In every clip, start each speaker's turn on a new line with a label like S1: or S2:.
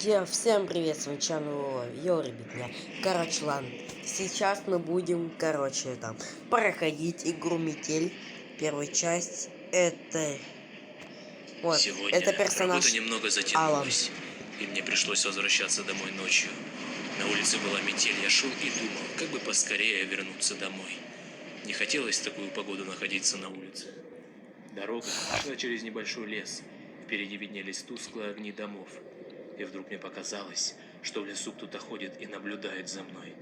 S1: Друзья, всем привет, с вами чанел ребятня. Короче, ладно, сейчас мы будем, там, проходить игру Метель. Первая часть,
S2: Сегодня
S1: это персонаж
S2: работа немного
S1: Алан.
S2: затянулась, и мне пришлось возвращаться домой ночью. На улице была метель, я шел и думал, как бы поскорее вернуться домой. Не хотелось в такую погоду находиться на улице. Дорога шла через небольшой лес, впереди виднелись тусклые огни домов. И вдруг мне показалось, что в лесу кто-то ходит и наблюдает за мной.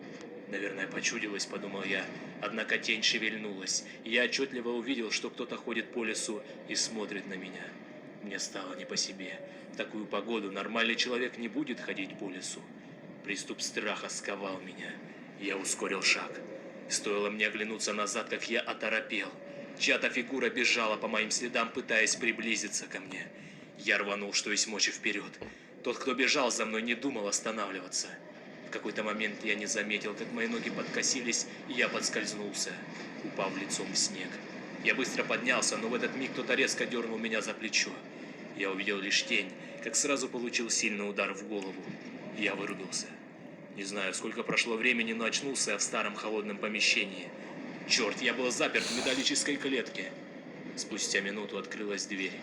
S2: Наверное, почудилось, подумал я, однако тень шевельнулась, и я отчетливо увидел, что кто-то ходит по лесу и смотрит на меня. Мне стало не по себе. В такую погоду нормальный человек не будет ходить по лесу. Приступ страха сковал меня. Я ускорил шаг. Стоило мне оглянуться назад, как я оторопел. Чья-то фигура бежала по моим следам, пытаясь приблизиться ко мне. Я рванул, что есть мочи, вперед. Тот, кто бежал за мной, не думал останавливаться. В какой-то момент я не заметил, как мои ноги подкосились, и я подскользнулся, упав лицом в снег. Я быстро поднялся, но в этот миг кто-то резко дернул меня за плечо. Я увидел лишь тень, как сразу получил сильный удар в голову. Я вырубился. Не знаю, сколько прошло времени, но очнулся я в старом холодном помещении. Черт, я был заперт в металлической клетке. Спустя минуту открылась дверь.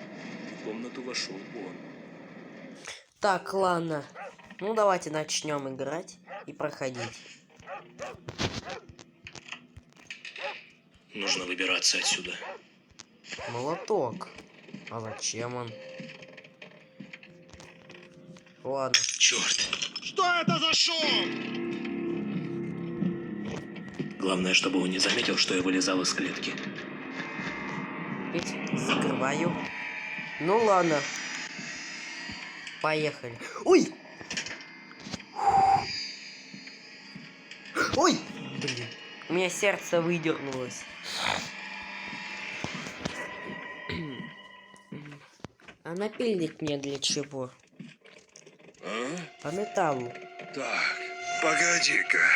S2: В комнату вошел он.
S1: Так, ладно. Ну, давайте начнем играть и проходить.
S2: Нужно выбираться отсюда.
S1: Молоток. А зачем он? Ладно.
S2: Черт.
S3: Что это за шум?
S2: Главное, чтобы он не заметил, что я вылезал из клетки.
S1: Ведь закрываю. Ну ладно. Поехали. Ой! Ой! Блин. У меня сердце выдернулось. А напильник мне для чего? По металлу.
S3: Так, погоди-ка.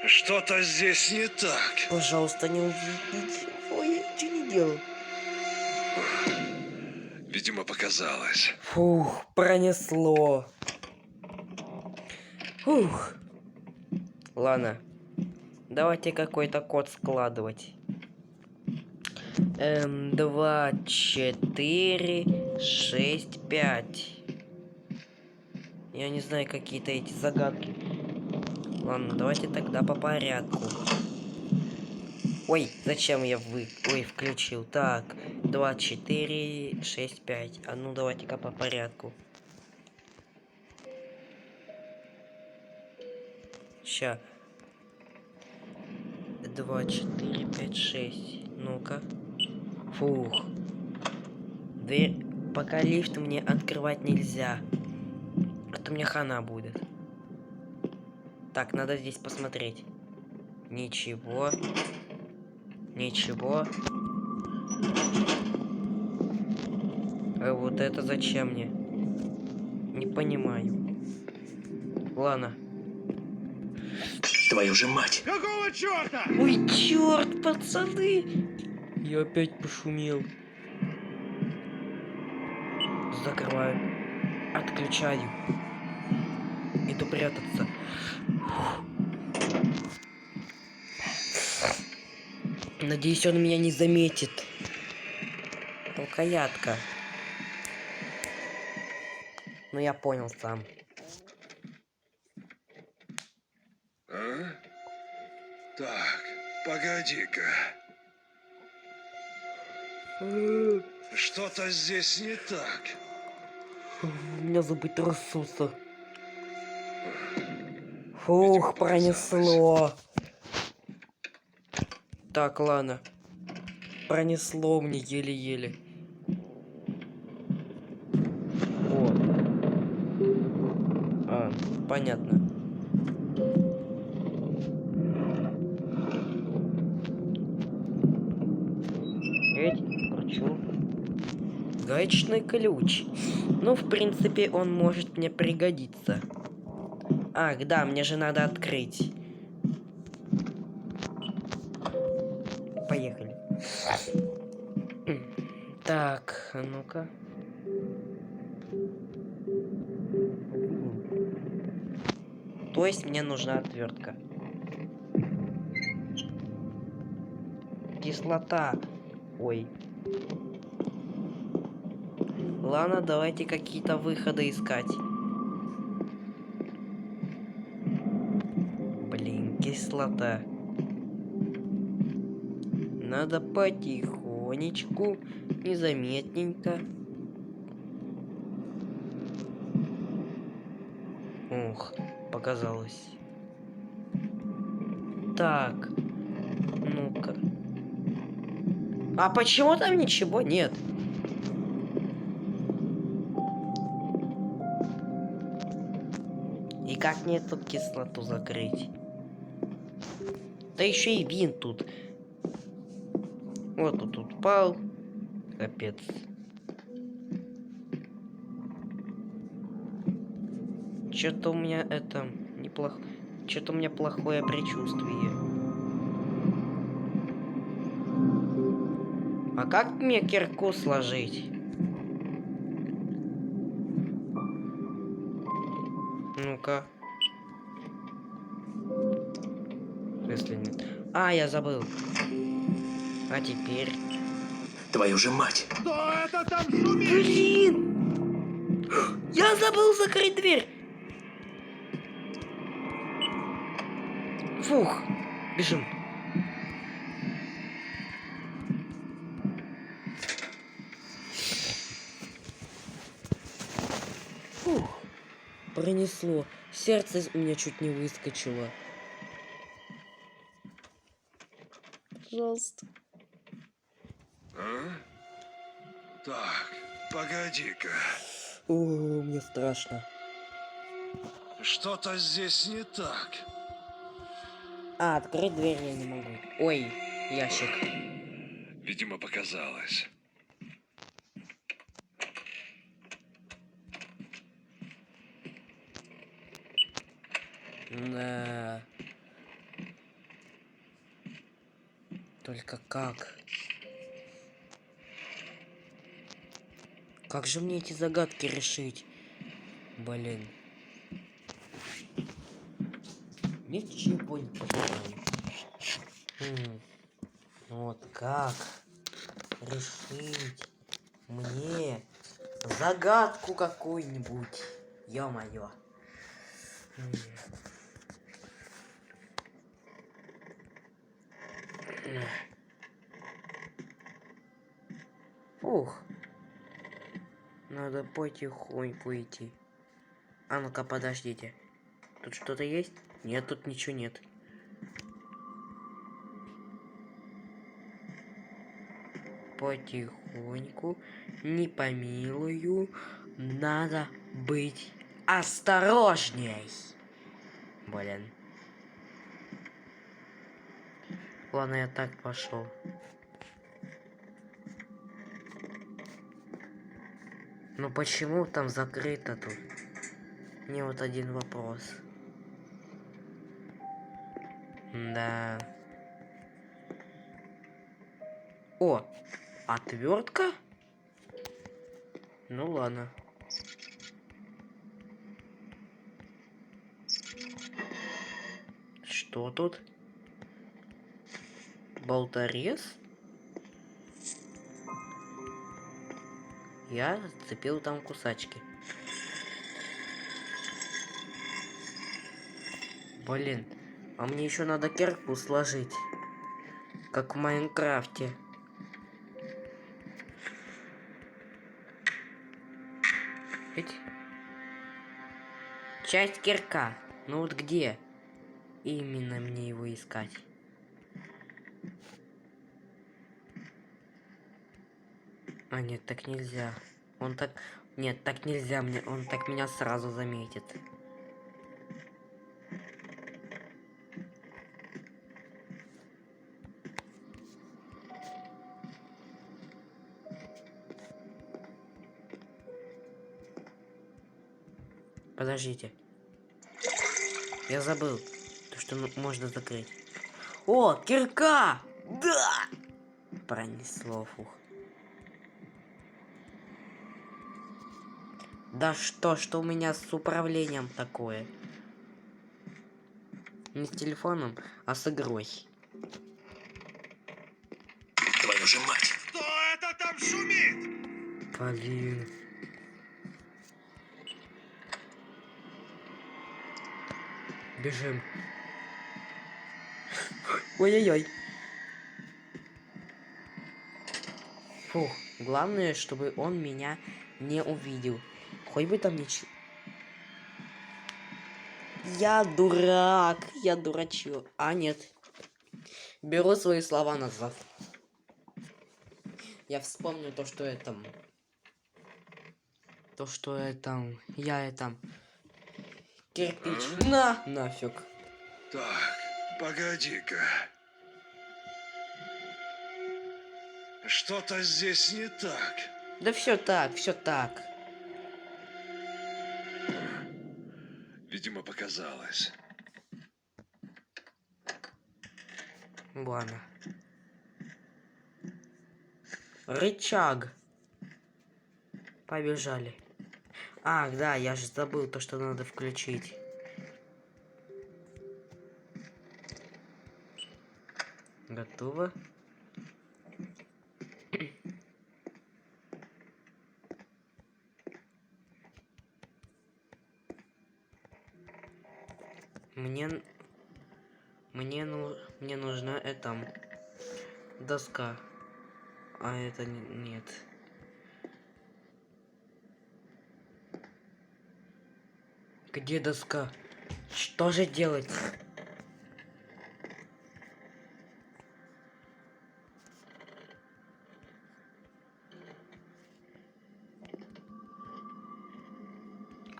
S3: Что-то здесь не так.
S1: Пожалуйста, не увидите. Ой, я ничего не делал.
S3: Видимо, показалось.
S1: Фух, пронесло. Фух. Ладно. Давайте какой-то код складывать. 2, 4, 6, 5. Я не знаю какие-то эти загадки. Ладно, давайте тогда по порядку. Ой, зачем я включил? Так, 2, 4, 6, 5. А ну давайте-ка по порядку. Ща. 2, 4, 5, 6. Ну-ка. Фух. Дверь. Пока лифт мне открывать нельзя. А то мне хана будет. Так, надо здесь посмотреть. Ничего. Ничего. А вот это зачем мне? Не понимаю. Ладно.
S2: Твою же мать!
S3: Какого черта?
S1: Ой, черт, пацаны! Я опять пошумел. Закрываю. Отключаю. Иду прятаться. Надеюсь, он меня не заметит. Рукоятка. Ну, я понял сам.
S3: А? Так, погоди-ка. Что-то здесь не так.
S1: У меня зубы трясутся. Фух, пронесло. Так, ладно. Пронесло мне еле-еле. Вот. А, понятно. Эть, кручу. Гаечный ключ. Ну, в принципе, он может мне пригодиться. Ах, да, мне же надо открыть. Поехали. Так, а ну-ка. То есть мне нужна отвертка. Кислота. Ой. Ладно, давайте какие-то выходы искать. Блин, кислота. Надо потихонечку, незаметненько. Ух, показалось. Так, ну-ка. А почему там ничего нет? И как мне тут кислоту закрыть? Да еще и винт тут. Вот тут упал. Капец. Что-то у меня это неплохо. Что-то у меня плохое предчувствие. А как мне кирку сложить? Ну-ка. Если нет. А, я забыл. А теперь.
S2: Твою же мать!
S3: Кто это там шумит?
S1: Блин! Я забыл закрыть дверь! Фух! Бежим. Фух! Пронесло. Сердце у меня чуть не выскочило. Пожалуйста.
S3: А? Так, погоди-ка.
S1: О, мне страшно.
S3: Что-то здесь не так.
S1: А, открыть дверь я не могу. Ой, ящик.
S3: Видимо, показалось.
S1: Да. Только как? Как же мне эти загадки решить? Блин. Ничего не понимаю. Вот как решить мне загадку какую-нибудь? Ё-моё. Ух. Надо потихоньку идти. А ну-ка, подождите. Тут что-то есть? Нет, тут ничего нет. Потихоньку, не помилую, надо быть осторожней. Блин. Ладно, я так пошел. Ну почему там закрыто тут? Мне вот один вопрос. Да. О, отвертка? Ну ладно. Что тут? Болторез? Я зацепил там кусачки. Блин, а мне еще надо кирку сложить. Как в Майнкрафте. Ведь... Часть кирка. Ну вот где? Именно мне его искать. А нет, так нельзя. Он так... Нет, так нельзя мне. Он так меня сразу заметит. Подождите. Я забыл, то, что можно закрыть. О, кирка! Да! Пронесло, фух. Да что у меня с управлением такое? Не с телефоном, а с игрой.
S2: Твою же мать!
S3: Кто это там шумит?
S1: Блин. Бежим. Ой-ой-ой. Фух, главное, чтобы он меня не увидел. Хоть бы там ничего. Я дурак, я дурачу. А, нет. Беру свои слова назад. Я вспомню то, что это... То, что это... Я это... Кирпич. На! Нафиг.
S3: Так, погоди-ка. Что-то здесь не так.
S1: Да все так, все так.
S3: Видимо, показалось.
S1: Ладно. Рычаг. Побежали. Ах, да, я же забыл то, что надо включить. Готово. Мне нужна эта доска. А это нет. Где доска? Что же делать?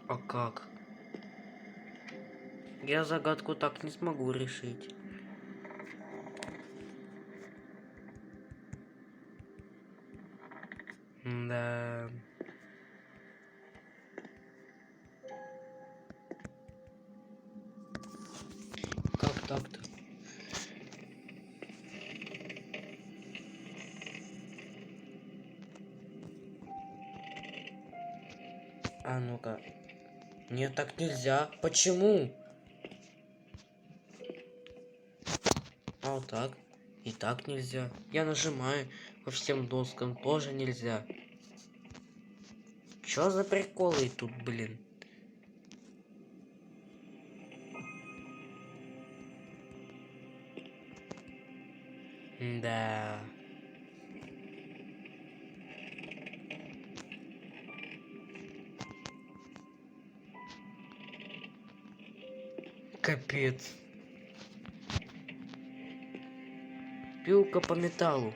S1: А как? Я загадку так не смогу решить. Да. Как так-то? А ну-ка. Нет, так нельзя. Почему? А вот так. И так нельзя. Я нажимаю по всем доскам. Тоже нельзя. Чё за приколы тут, блин? Да. Капец. Пилка по металлу.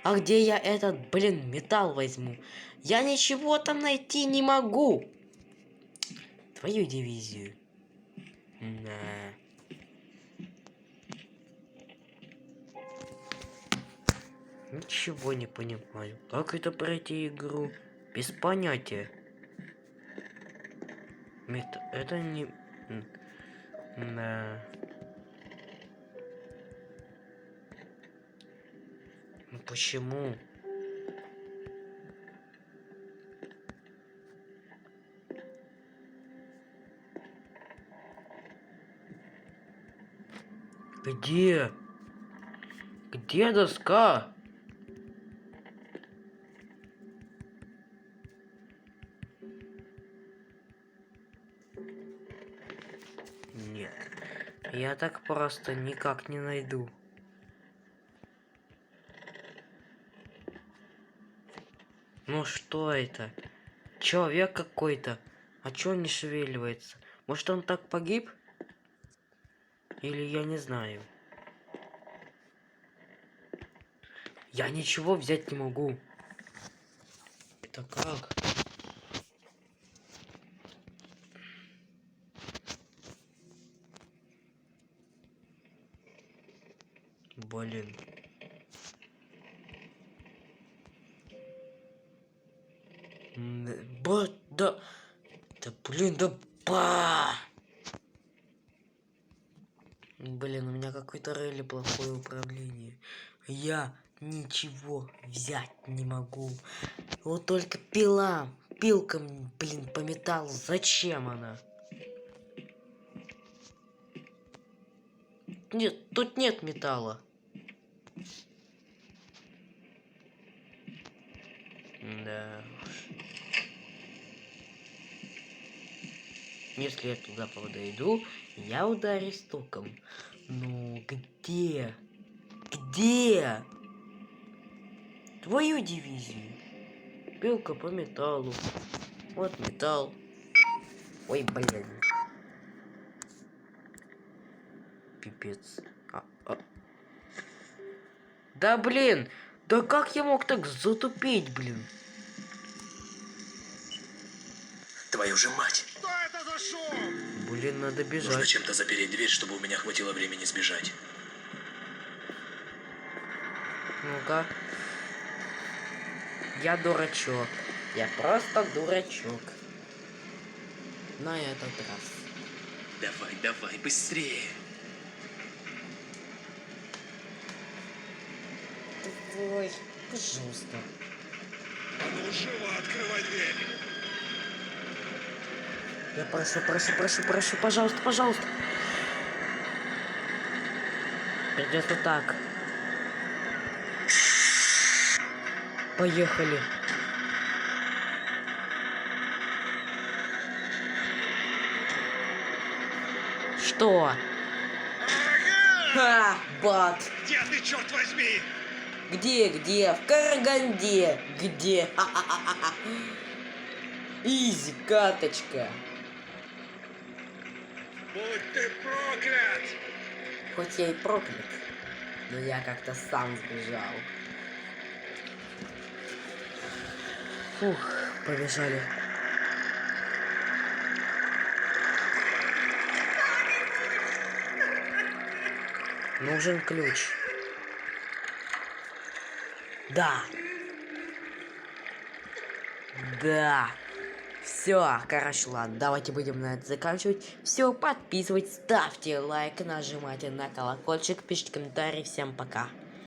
S1: А где я этот, блин, металл возьму? Я ничего там найти не могу. Твою дивизию. Да. Ничего не понимаю. Как это пройти игру? Без понятия. Это не... Да. Ну почему? Где? Где доска? Нет. Я так просто никак не найду. Ну что это? Человек какой-то. А чё он не шевеливается? Может он так погиб? Или я не знаю. Я ничего взять не могу. Это как? Блин. Да. Да блин, да ба! Блин, у меня какое-то реле плохое управление. Я ничего взять не могу. Вот только пила. пилка, блин, по металлу. Зачем она? Нет, тут нет металла. Да уж. Если я туда подойду, я ударюсь током. Ну, где? Где? Твою дивизию. Пилка по металлу. Вот металл. Ой, блин. Пипец. Да блин! Да как я мог так затупить, блин?
S2: Твою же мать!
S3: Что это за шум?
S1: Блин, надо
S2: Нужно
S1: бежать.
S2: чем-то запереть дверь, чтобы у меня хватило времени сбежать.
S1: Ну-ка. Я дурачок. Я просто дурачок. На этот раз.
S2: Давай, давай, быстрее!
S1: Ой, пожалуйста.
S3: А ну живо открывай дверь.
S1: Я прошу, пожалуйста, пожалуйста. Придется так. Поехали. Что?
S3: Ага!
S1: Ха, бат.
S3: Где ты, черт возьми?
S1: Где? В Караганде. Где? Изи, каточка.
S3: Будь ты проклят!
S1: Хоть я и проклят, но я как-то сам сбежал. Фух, побежали. Нужен ключ. Да. Да. Все, короче, ладно, давайте будем на это заканчивать. Все, подписывайтесь, ставьте лайк, нажимайте на колокольчик, пишите комментарии. Всем пока.